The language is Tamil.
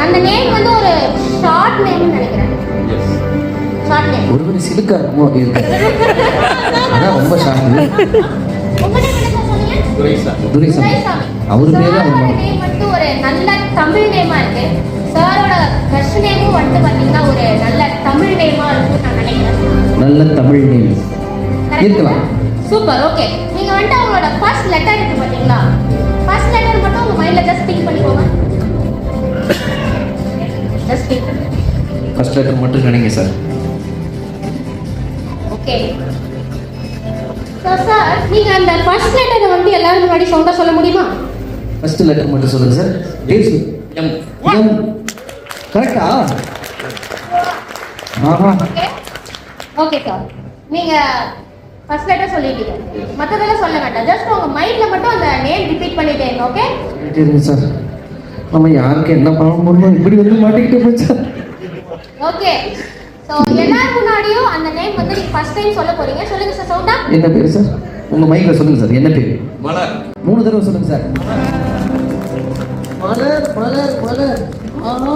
அந்த நேம் வந்து ஒரு ஷார்ட் நேம்னு நினைக்கிறேன். Short name. ஒருவரை சிலுக்கா இருக்குமோ அப்படி இருக்கு. அதான் ரொம்ப ஷார்ட். உங்க நேம் என்ன சொன்னீங்க? துரைசாமி. அவர் பேரு அவரோட நேம் வந்து ஒரு நல்ல தமிழ் நேமா இருக்கு. சாரோட ஃபர்ஸ்ட் நேமும் வந்து பாத்தீங்கன்னா ஒரு நல்ல தமிழ் நேமா இருக்கும்னு நான் நினைக்கிறேன். நல்ல தமிழ் நேம் இருக்கலாம். சூப்பர். ஓகே, நீங்க வந்து அவங்களோட ஃபர்ஸ்ட் லெட்டர் இருக்கு பாத்தீங்களா? ஃபர்ஸ்ட் லெட்டர் மட்டும் உங்க மைண்ட்ல ஜஸ்ட் திங்க் பண்ணிக்கோங்க. Just think. ஃபர்ஸ்ட் லெட்டர் மட்டும் நினைங்க சார். ஓகே. சார் நீங்க அந்த ஃபர்ஸ்ட் லெட்டரை வந்து எல்லாரும் முன்னாடி சவுண்டா சொல்ல முடியுமா? ஃபர்ஸ்ட் லெட்டர் மட்டும் சொல்லுங்க சார். Days M. எம் கரெக்ட்டா? ஆஹா. ஓகே. Okay sir. நீங்க ஃபர்ஸ்ட் லெட்டர் சொல்லிட்டீங்க. மத்ததெல்லாம் சொல்ல வேண்டாம். ஜஸ்ட் உங்க மைண்ட்ல மட்டும் அந்த நேம் ரிப்பீட் பண்ணிட்டே இருங்க. ஓகே? சரிங்க சார். நம்ம யாருக்கு என்ன பண்ண முடியும்? இப்படி வந்து மாட்டிக்கிட்டு போச்சா? ஓகே. சோ எல்லாரும் முன்னாடியும் அந்த நேம் வந்து நீங்க ஃபர்ஸ்ட் டைம் சொல்ல போறீங்க. சொல்லுங்க சார் சவுண்டா. என்ன பேர் சார்? உங்க மைக்ல சொல்லுங்க சார். என்ன பேர்? மலர். 3 தடவை சொல்லுங்க சார். மலர் மலர் மலர். ஆஹா.